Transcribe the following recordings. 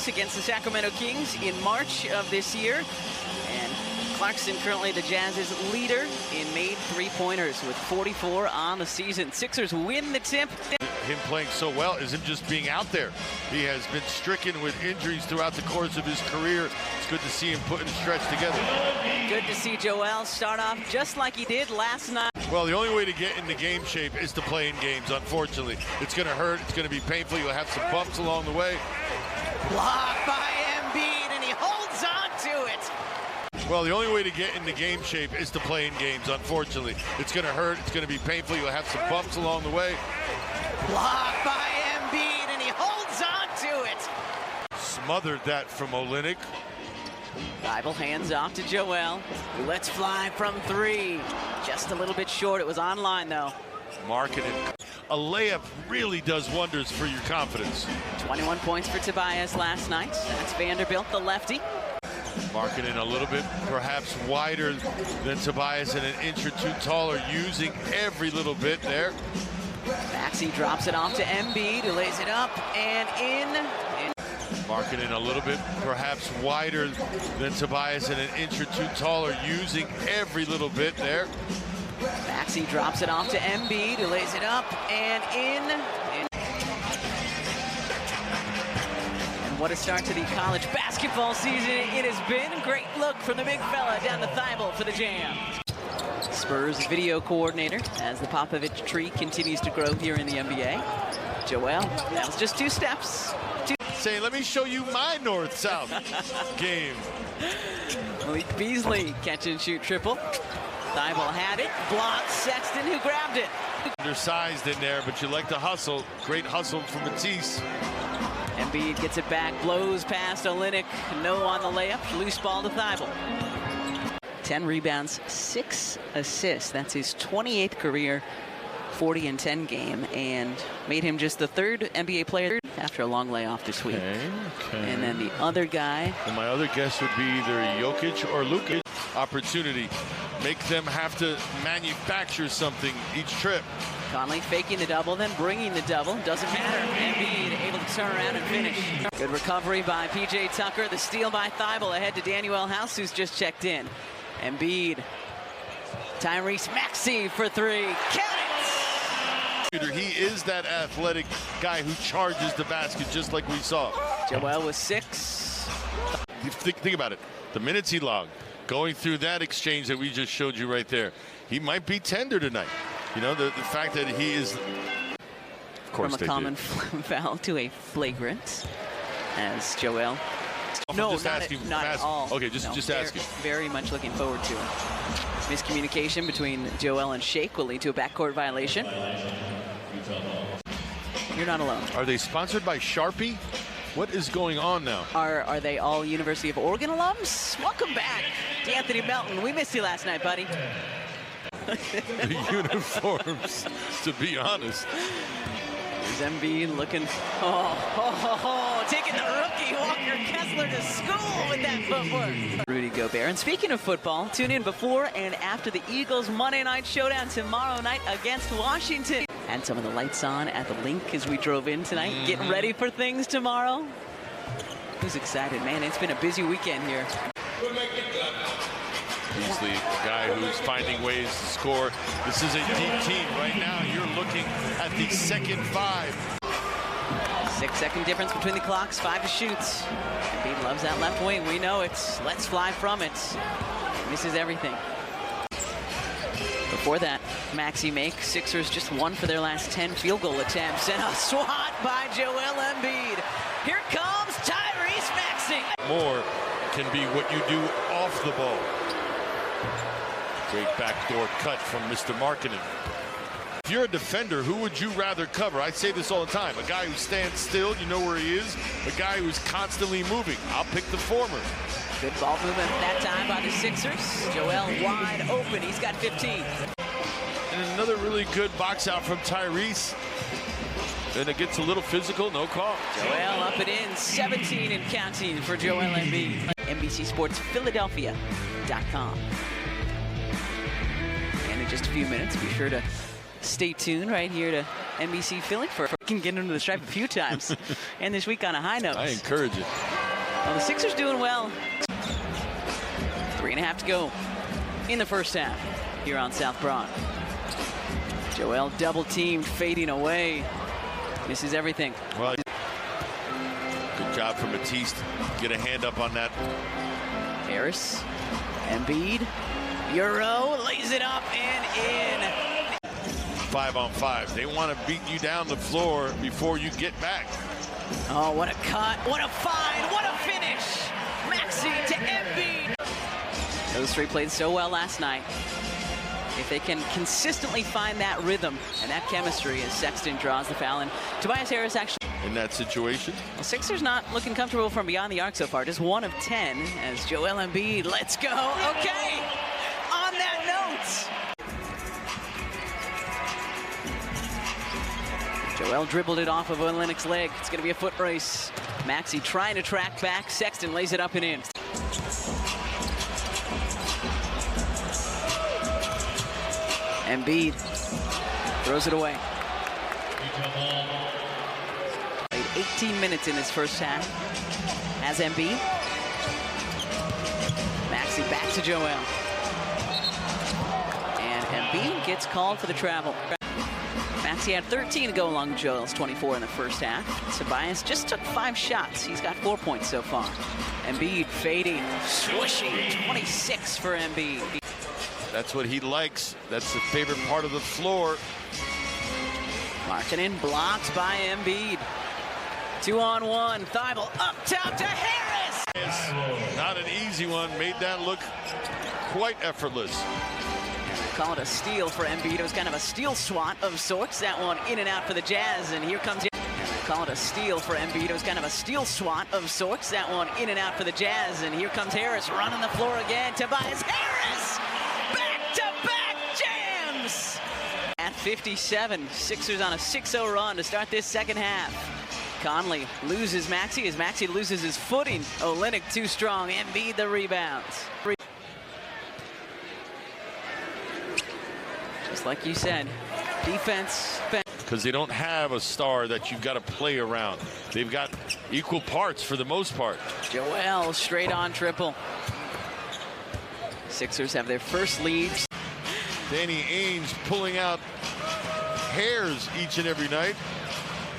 twice against the Sacramento Kings in March of this year. And Clarkson, currently the Jazz's leader in made three-pointers with 44 on the season. Sixers win the tip. Him playing so well is him just being out there. He has been stricken with injuries throughout the course of his career. It's good to see him putting the stretch together. Good to see Joel start off just like he did last night. Well, the only way to get into game shape is to play in games, unfortunately. It's going to hurt. It's going to be painful. You'll have some bumps along the way. Blocked by Embiid, and he holds on to it. Well, the only way to get into game shape is to play in games, unfortunately. It's going to hurt. It's going to be painful. You'll have some bumps along the way. Blocked by Embiid, and he holds on to it. Smothered that from Olynyk. Thibault hands off to Joel. Let's fly from three. Just a little bit short. It was online, though. Marketing. A layup really does wonders for your confidence. 21 points for Tobias last night. That's Vanderbilt, the lefty. Marketing a little bit perhaps wider than Tobias and an inch or two taller, using every little bit there. Maxey drops it off to Embiid, who lays it up and in. Marketing a little bit perhaps wider than Tobias and an inch or two taller, using every little bit there. Maxey drops it off to Embiid, who lays it up and in. And what a start to the college basketball season it has been. Great look from the big fella down the Thibault for the jam. Spurs video coordinator as the Popovich tree continues to grow here in the NBA. Joel, that was just two steps. Saying, let me show you my north-south game. Malik Beasley catch and shoot triple. Thibault had it, blocked Sexton, who grabbed it. Undersized in there, but you like the hustle. Great hustle from Matisse. Embiid gets it back, blows past Olynyk. No on the layup, loose ball to Thibault. 10 rebounds, 6 assists. That's his 28th career 40-10 game, and made him just the third NBA player after a long layoff this week. Okay. And then the other guy. And my other guess would be either Jokic or Luka. Opportunity. Make them have to manufacture something each trip. Conley faking the double, then bringing the double. Doesn't matter. Embiid able to turn around and finish. Good recovery by P.J. Tucker. The steal by Thibault ahead to Danuel House, who's just checked in. Embiid. Tyrese Maxey for three. Count it! He is that athletic guy who charges the basket, just like we saw. Joel with 6. Think about it. The minutes he logged, going through that exchange that we just showed you right there. He might be tender tonight. You know, the fact that he is... Of course, from a common foul to a flagrant, as Joel... No, just not at all. Okay, just asking. Very much looking forward to it. Miscommunication between Joel and Shake will lead to a backcourt violation. You're not alone. Are they sponsored by Sharpie? What is going on now? Are they all University of Oregon alums? Welcome back, D'Anthony Melton. We missed you last night, buddy. The uniforms, to be honest. There's Embiid looking, taking the rookie Walker Kessler to school with that footwork. Rudy Gobert. And speaking of football, tune in before and after the Eagles Monday Night Showdown tomorrow night against Washington. And some of the lights on at the link as we drove in tonight. Getting ready for things tomorrow. Who's excited, man? It's been a busy weekend here. Beasley, a guy who's finding ways to score. This is a deep team. Right now, you're looking at the second 5. 6-second difference between the clocks, 5 to shoot. Embiid loves that left wing. We know it. Let's fly from it. Misses everything. Before that, Maxey makes. Sixers just 1 for their last 10 field goal attempts. And a swat by Joel Embiid. Here comes Tyrese Maxey. More can be what you do off the ball. Great backdoor cut from Mr. Markkanen. If you're a defender, who would you rather cover? I say this all the time. A guy who stands still, you know where he is. A guy who's constantly moving. I'll pick the former. Good ball movement that time by the Sixers. Joel wide open. He's got 15. And another really good box out from Tyrese. Then it gets a little physical, no call. Joel up and in, 17 and counting for Joel Embiid. NBCSportsPhiladelphia.com. And in just a few minutes, be sure to stay tuned right here to NBC Philly for can get into the stripe a few times. And this week on a high note. I encourage it. Well, the Sixers doing well. 3.5 to go in the first half here on South Broad. Joel double teamed, fading away. Misses everything. Well, good job for Matisse to get a hand up on that. Harris, Embiid, Euro, lays it up and in. 5-on-5. They want to beat you down the floor before you get back. Oh, what a cut, what a find, what a finish. Maxey to Embiid. Those three played so well last night. If they can consistently find that rhythm and that chemistry as Sexton draws the foul, and Tobias Harris actually in that situation. Well, Sixers not looking comfortable from beyond the arc so far. Just 1 of 10 as Joel Embiid. Let's go. Okay. On that note. Joel dribbled it off of Olynyk's leg. It's going to be a foot race. Maxey trying to track back. Sexton lays it up and in. Embiid throws it away. Played 18 minutes in this first half as Embiid. Maxey back to Joel. And Embiid gets called for the travel. Maxey had 13 to go along with Joel's 24 in the first half. Tobias just took 5 shots. He's got 4 points so far. Embiid fading, swooshing, 26 for Embiid. That's what he likes. That's the favorite part of the floor. Markkanen blocked by Embiid. 2-on-1. Thibault up top to Harris. It's not an easy one. Made that look quite effortless. Call it a steal for Embiid. It was kind of a steal swat of sorts. That one in and out for the Jazz. And here comes... Call it a steal for Embiid. It was kind of a steal swat of sorts. That one in and out for the Jazz. And here comes Harris running the floor again. Tobias Harris! Back-to-back jams! At 57, Sixers on a 6-0 run to start this second half. Conley loses Maxey as Maxey loses his footing. Olynyk too strong. Embiid the rebounds. Just like you said, defense. Because they don't have a star that you've got to play around. They've got equal parts for the most part. Joel straight on triple. Sixers have their first lead. Danny Ainge pulling out hairs each and every night.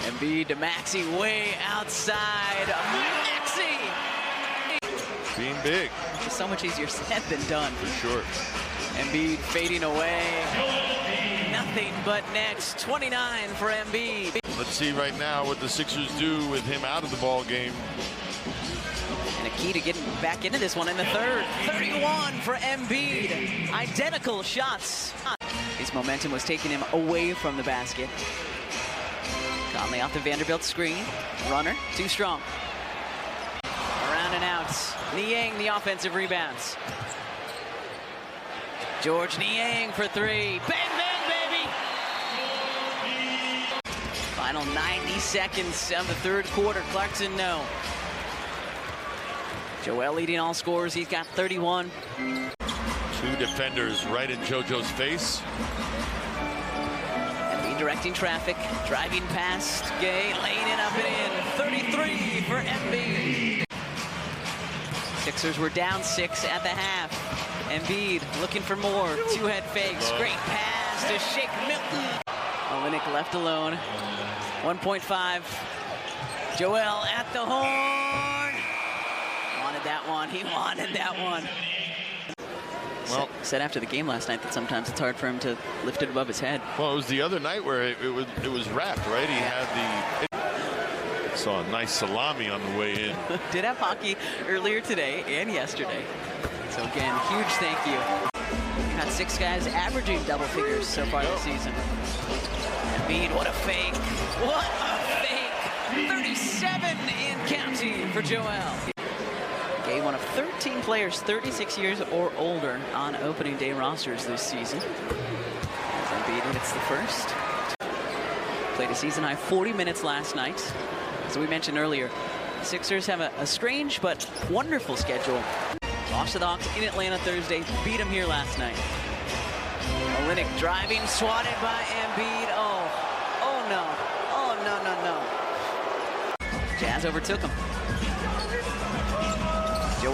Embiid to Maxey way outside. Maxey! Being big. It's so much easier said than done. For sure. Embiid fading away. Nothing but nets. 29 for Embiid. Let's see right now what the Sixers do with him out of the ball game. And a key to getting back into this one in the third. 31 for Embiid. Identical shots. His momentum was taking him away from the basket. Conley off the Vanderbilt screen. Runner, too strong. Around and out. Niang the offensive rebounds. George Niang for 3. Bang, bang, baby! Final 90 seconds of the third quarter. Clarkson, no. Joel leading all scorers. He's got 31. 2 defenders right in JoJo's face. Embiid directing traffic. Driving past Gay. Laying it up and in. 33 for Embiid. Sixers were down 6 at the half. Embiid looking for more. 2-head fakes. Great pass to Shake Milton. Olynyk left alone. 1.5. Joel at the horn. Wanted that one. He wanted that one. Well, said after the game last night that sometimes it's hard for him to lift it above his head. Well, it was the other night where it was wrapped, right? He had the... Saw a nice salami on the way in. Did have hockey earlier today and yesterday. So again, huge thank you. We've had 6 guys averaging double figures so far this season. Embiid, what a fake. What a fake. 37 and counting for Joel. Gay, one of 13 players 36 years or older on opening day rosters this season. As Embiid hits the first. Played a season high 40 minutes last night. As we mentioned earlier, Sixers have a strange but wonderful schedule. Lost to the Hawks in Atlanta Thursday, beat them here last night. Olynyk driving, swatted by Embiid. Oh no, oh no. Jazz overtook him.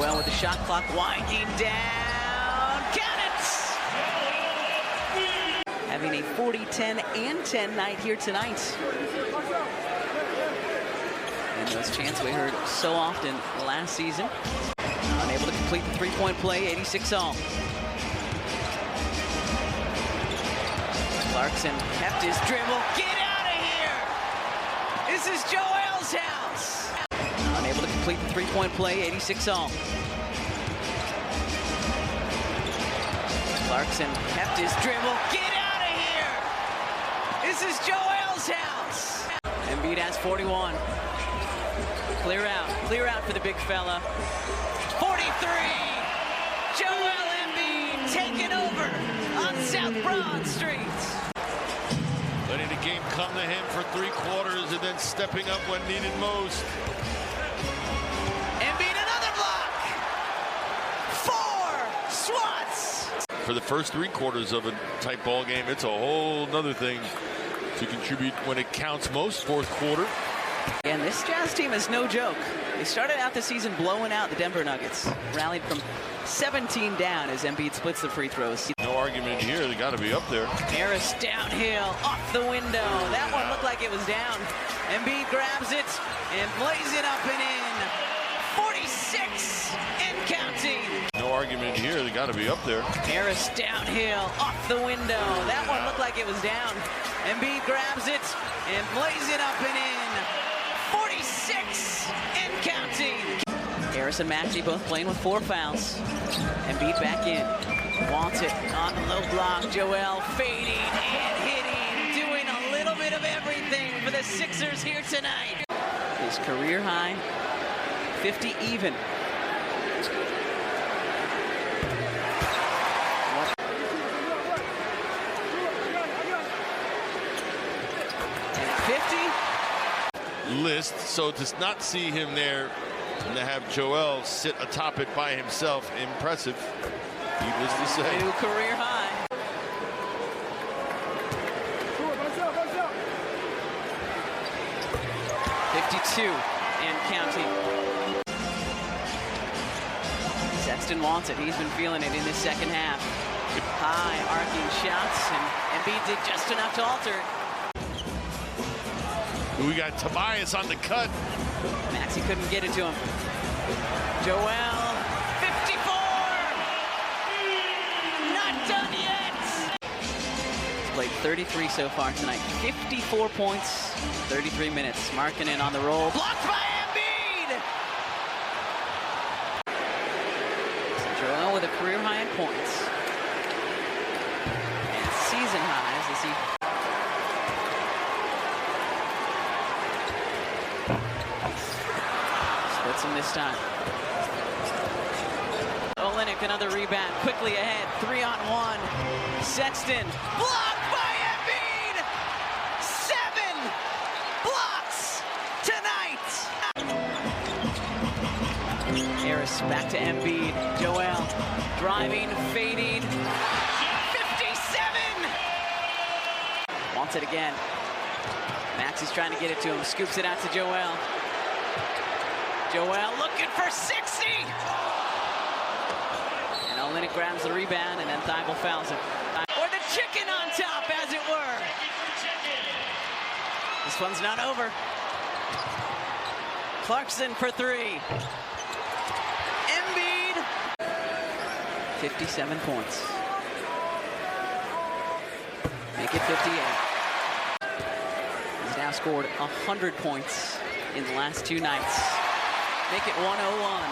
Joel with the shot clock winding down. Count it! Having a 40, 10, and 10 night here tonight. And those chants we heard so often last season. Unable to complete the three-point play, 86 all. Clarkson kept his dribble. Get out of here! This is Joel's house. Unable to complete the three-point play, 86 all. Clarkson kept his dribble. Get out of here! This is Joel's house. Embiid has 41. Clear out for the big fella. 43! Joel Embiid taking over on South Broad Street. Letting the game come to him for 3 quarters and then stepping up when needed most. Embiid, another block! 4 swats! For the first 3 quarters of a tight ball game, it's a whole nother thing to contribute when it counts most, fourth quarter. And this Jazz team is no joke. They started out the season blowing out the Denver Nuggets. Rallied from 17 down as Embiid splits the free throws. No argument here. They got to be up there. Harris downhill, off the window. That one looked like it was down. Embiid grabs it and plays it up and in. 46 and counting. No argument here. They got to be up there. Harris downhill, off the window. That one looked like it was down. Embiid grabs it and plays it up and in. 46 and counting. Harris and Maxey both playing with 4 fouls. Embiid back in. Wants it on the low block. Joel fading and hitting. Doing a little bit of everything for the Sixers here tonight. His career high, 50 even. List, so to not see him there and to have Joel sit atop it by himself, impressive, needless to say. New career high. .52 and counting. Sexton wants it. He's been feeling it in the second half. High arcing shots, and Embiid did just enough to alter it. We got Tobias on the cut. Maxey couldn't get it to him. Joel, 54! Not done yet! He's played 33 so far tonight. 54 points, 33 minutes. Markkanen on the roll. Blocked by Embiid! Joel with a career high in points. And season highs as he splits him this time. Olynyk, another rebound, quickly ahead, 3-on-1. Sexton, blocked by Embiid! 7 blocks tonight! Harris back to Embiid. Joel driving, fading. 57! Wants it again. Maxey's trying to get it to him, scoops it out to Joel. Joel looking for 60! And Olynyk grabs the rebound, and then Thibault fouls him. Or the chicken on top, as it were. This one's not over. Clarkson for 3. Embiid, 57 points. Make it 58. He's now scored 100 points in the last 2 nights. Make it 101.